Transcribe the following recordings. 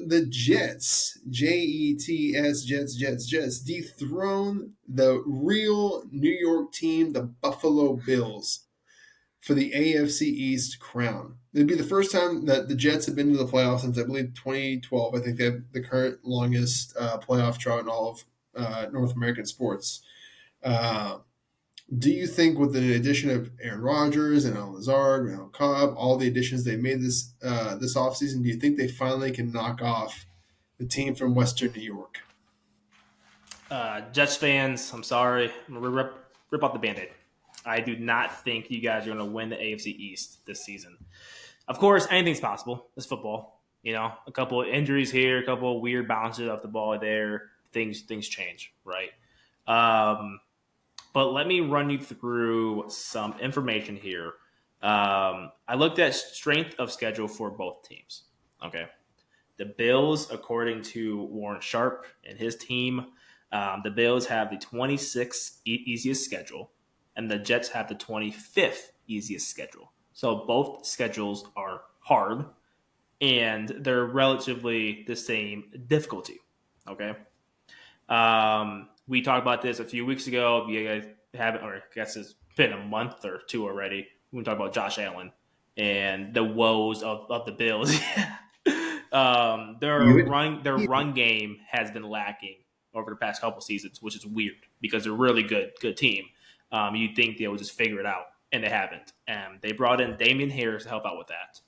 the Jets, Jets, dethrone the real New York team, the Buffalo Bills, for the AFC East crown. It'd be the first time that the Jets have been to the playoffs since, I believe, 2012. I think they have the current longest playoff drought in all of North American sports. Uh, do you think, with the addition of Aaron Rodgers and Al Lazard, Randall Cobb, all the additions they made this offseason, do you think they finally can knock off the team from Western New York? Jets fans, I'm sorry. I'm going to rip off the band aid. I do not think you guys are going to win the AFC East this season. Of course, anything's possible. It's football. You know, a couple of injuries here, a couple of weird bounces off the ball there. Things change, right? But let me run you through some information here. I looked at strength of schedule for both teams. Okay. The Bills, according to Warren Sharp and his team, the Bills have the 26th easiest schedule, and the Jets have the 25th easiest schedule. So both schedules are hard, and they're relatively the same difficulty. Okay. We talked about this a few weeks ago. If you guys haven't, or I guess it's been a month or two already, we talked about Josh Allen and the woes of the Bills. Their run game has been lacking over the past couple seasons, which is weird because they're a really good team. You'd think they would just figure it out, and they haven't. And they brought in Damian Harris to help out with that.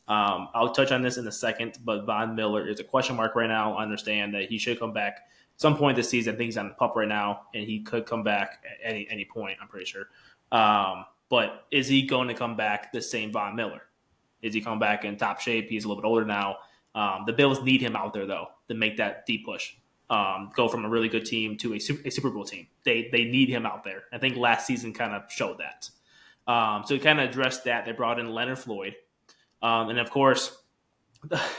I'll touch on this in a second, but Von Miller is a question mark right now. I understand that he should come back at some point this season. I think he's on the pup right now, and he could come back at any point, I'm pretty sure. But is he going to come back the same Von Miller? Is he come back in top shape? He's a little bit older now. The Bills need him out there, though, to make that deep push. Go from a really good team to a Super Bowl team. They need him out there. I think last season kind of showed that. So he kind of addressed that. They brought in Leonard Floyd. And, of course,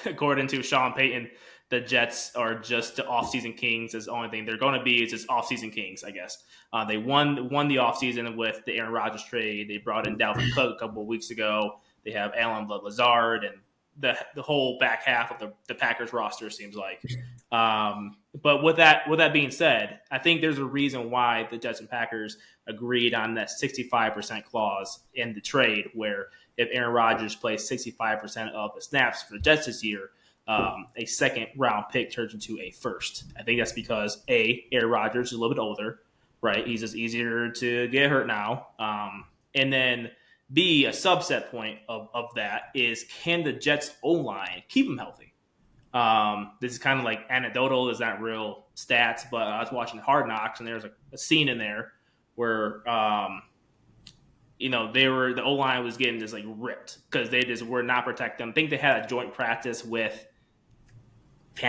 according to Sean Payton, the Jets are just the offseason kings. Is the only thing they're going to be is just offseason kings, I guess. They won the offseason with the Aaron Rodgers trade. They brought in Dalvin Cook a couple of weeks ago. They have Allen Lazard and the whole back half of the Packers roster, seems like. But with that being said, I think there's a reason why the Jets and Packers agreed on that 65% clause in the trade, where if Aaron Rodgers plays 65% of the snaps for the Jets this year, a second round pick turns into a first. I think that's because Aaron Rodgers is a little bit older, right? He's just easier to get hurt now. And then B, a subset point of that is, can the Jets O-line keep him healthy? This is kind of like anecdotal. It's not real stats, but I was watching Hard Knocks, and there's a scene in there where, the O-line was getting just like ripped because they just were not protecting them. I think they had a joint practice with the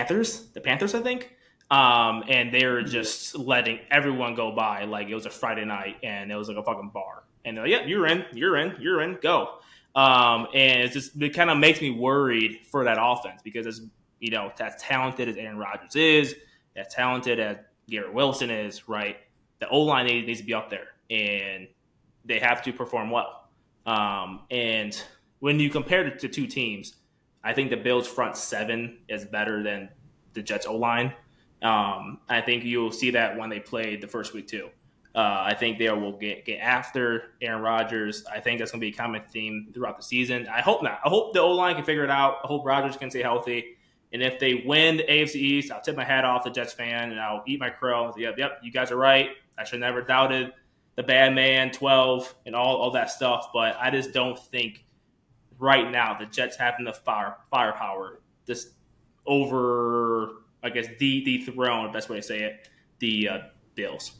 Panthers, I think. And they were just letting everyone go by like it was a Friday night and it was like a fucking bar. And they're like, yeah, you're in, go. And it kind of makes me worried for that offense because as as talented as Aaron Rodgers is, as talented as Garrett Wilson is, right? The O-line needs to be up there, and they have to perform well. And when you compare it to two teams, I think the Bills' front seven is better than the Jets' O-line. I think you'll see that when they play the first week too. I think they will get after Aaron Rodgers. I think that's going to be a common theme throughout the season. I hope not. I hope the O-line can figure it out. I hope Rodgers can stay healthy. And if they win the AFC East, I'll tip my hat off to Jets fan, and I'll eat my crow. Yep, you guys are right. I should have never doubted the bad man, 12, and all that stuff. But I just don't think right now the Jets have enough firepower just over, I guess, dethrone, best way to say it, the Bills.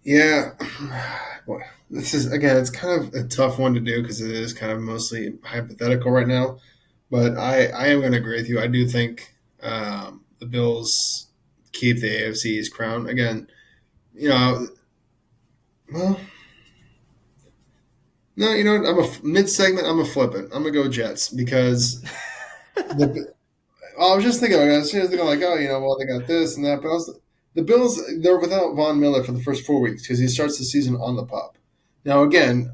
Yeah. Boy, this is, again, it's kind of a tough one to do because it is kind of mostly hypothetical right now. But I am going to agree with you. I do think the Bills keep the AFC's crown. Again, well, no, I'm a mid-segment. I'm going to flip it. I'm going to go Jets because I was just thinking, as soon as they're like, they got this and that. But the Bills, they're without Von Miller for the first 4 weeks because he starts the season on the pup. Now, again,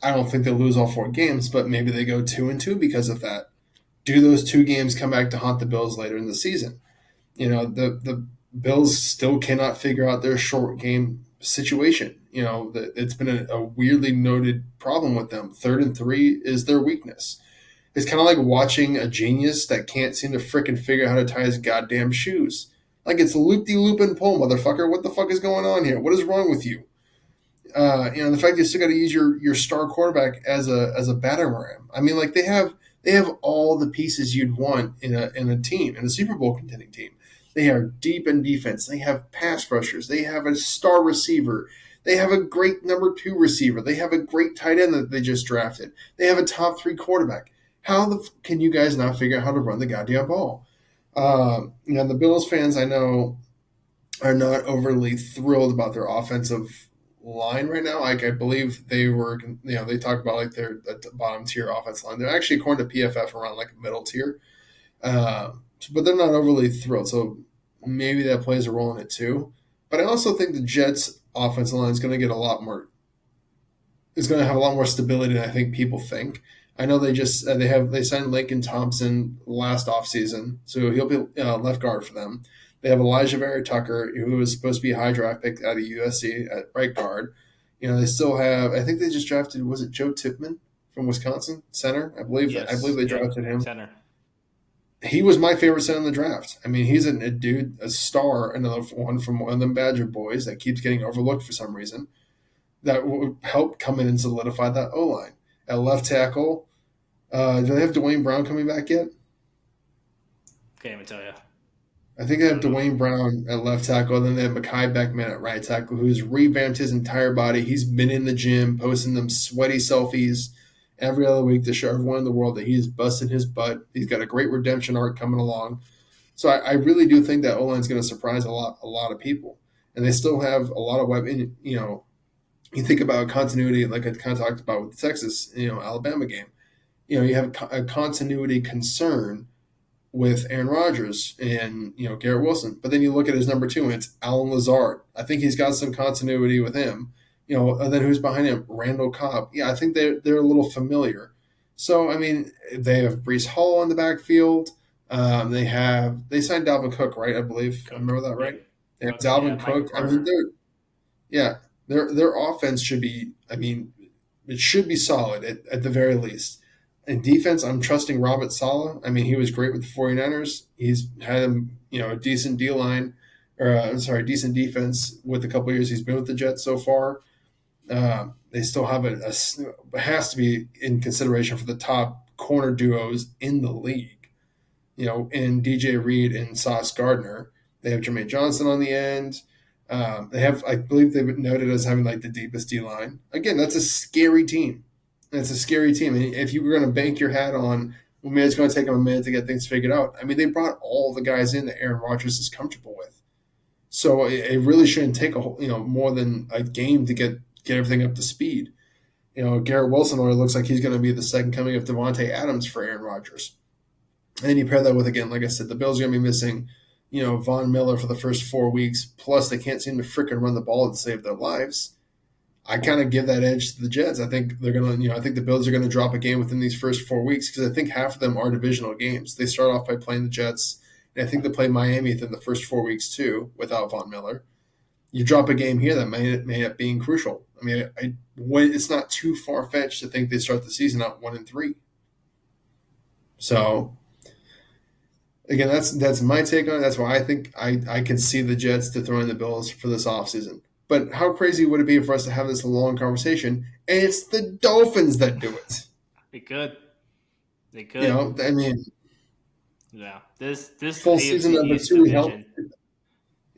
I don't think they'll lose all 4 games, but maybe they go 2-2 because of that. do those two games come back to haunt the Bills later in the season? The Bills still cannot figure out their short game situation. It's been a weirdly noted problem with them. 3rd and 3 is their weakness. It's kind of like watching a genius that can't seem to frickin' figure out how to tie his goddamn shoes. Like it's loop de loop and pull, motherfucker. What the fuck is going on here? What is wrong with you? The fact you still got to use your star quarterback as a battering ram. I mean, like they have all the pieces you'd want in a team, in a Super Bowl contending team. They are deep in defense. They have pass rushers. They have a star receiver. They have a great number 2 receiver. They have a great tight end that they just drafted. They have a top 3 quarterback. How can you guys not figure out how to run the goddamn ball? The Bills fans I know are not overly thrilled about their offensive line right now. Like I believe they talk about like their bottom tier offensive line. They're actually, according to PFF, around like middle tier, uh, but they're not overly thrilled. So maybe that plays a role in it too. But I also think the Jets' offensive line is going to get a lot more is going to have a lot more stability than I think people think. I know they signed Lincoln Thompson last offseason, so he'll be left guard for them. They have Elijah Vera Tucker, who was supposed to be a high draft pick out of USC at right guard. They still have. I think they just drafted. Was it Joe Tipman from Wisconsin, center? I believe. I believe Yes. they Yep. drafted him. Center. He was my favorite center in the draft. I mean, he's a dude, a star, another one from one of them Badger boys that keeps getting overlooked for some reason. That would help come in and solidify that O line. At left tackle, do they have Dwayne Brown coming back yet? Can't even tell you. I think they I have don't know. Dwayne Brown at left tackle, and then they have Mekhi Beckman at right tackle, who's revamped his entire body. He's been in the gym, posting them sweaty selfies every other week to show everyone in the world that he's busting his butt. He's got a great redemption arc coming along. So I really do think that O line is going to surprise a lot of people, and they still have a lot of weapons. You think about continuity, like I kind of talked about with the Texas, Alabama game. You have a continuity concern with Aaron Rodgers and Garrett Wilson, but then you look at his number 2, and it's Alan Lazard. I think he's got some continuity with him. And then who's behind him? Randall Cobb. Yeah, I think they're a little familiar. So I mean, they have Brees Hall in the backfield. They signed Dalvin Cook, right? I believe I Cook. remember that right. Yep. They have Cook. Yeah. Dalvin Michael Cook. I mean, Carter. yeah, their offense should be. I mean, it should be solid at the very least. In defense, I'm trusting Robert Sala. I mean, he was great with the 49ers. He's had a decent D line, or decent defense with the couple of years he's been with the Jets so far. They still have has to be in consideration for the top corner duos in the league. In DJ Reed and Sauce Gardner. They have Jermaine Johnson on the end. They have, I believe, they've been noted as having like the deepest D line. Again, that's a scary team. That's a scary team. And if you were going to bank your hat on, well, maybe it's going to take them a minute to get things figured out. I mean, they brought all the guys in that Aaron Rodgers is comfortable with. So it really shouldn't take more than a game to get everything up to speed. Garrett Wilson already looks like he's going to be the second coming of Devontae Adams for Aaron Rodgers. And you pair that with, again, like I said, the Bills are going to be missing, Von Miller for the first 4 weeks. Plus, they can't seem to frickin' run the ball to save their lives. I kind of give that edge to the Jets. I think they're going to, I think the Bills are going to drop a game within these first 4 weeks because I think half of them are divisional games. They start off by playing the Jets, and I think they play Miami within the first 4 weeks too without Von Miller. You drop a game here that may end up being crucial. I mean, it's not too far fetched to think they start the season out 1-3. So again, that's my take on it. That's why I think I can see the Jets dethroning the Bills for this offseason. But how crazy would it be for us to have this long conversation and it's the Dolphins that do it? They could. They could. I mean, Yeah. This full AFC season number East 2 help. division.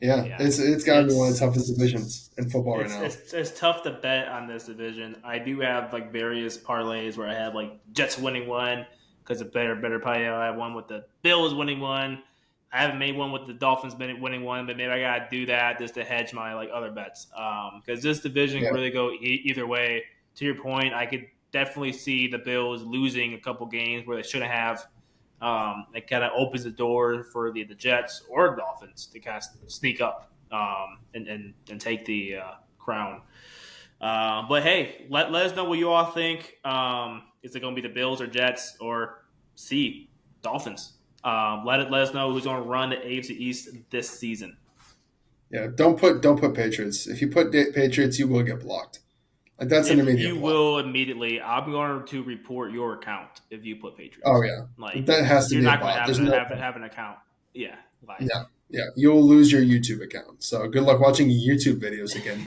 Yeah, Yeah. it's got to be one of the toughest divisions in football right It's, now. it's it's tough to bet on this division. I do have like various parlays where I have like Jets winning one because of better parlay. I have one with the Bills winning one. I haven't made one with the Dolphins winning one, but maybe I gotta do that just to hedge my like other bets. Because this division Yeah, can really go either way. To your point, I could definitely see the Bills losing a couple games where they shouldn't have. It kind of opens the door for the Jets or Dolphins to kind of sneak up and take the crown. But hey, let us know what you all think. Is it going to be the Bills or Jets or C? Dolphins. Let us know who's going to run the AFC East this season. Yeah, don't put Patriots. If you put Patriots, you will get blocked. Like that's an If immediate you block. will immediately, I'm going to report your account if you put Oh Patriots. yeah, Like that has to you're be a not going to bot. There's no. have an account. Yeah, like Yeah, yeah. You'll lose your YouTube account. So good luck watching YouTube videos again.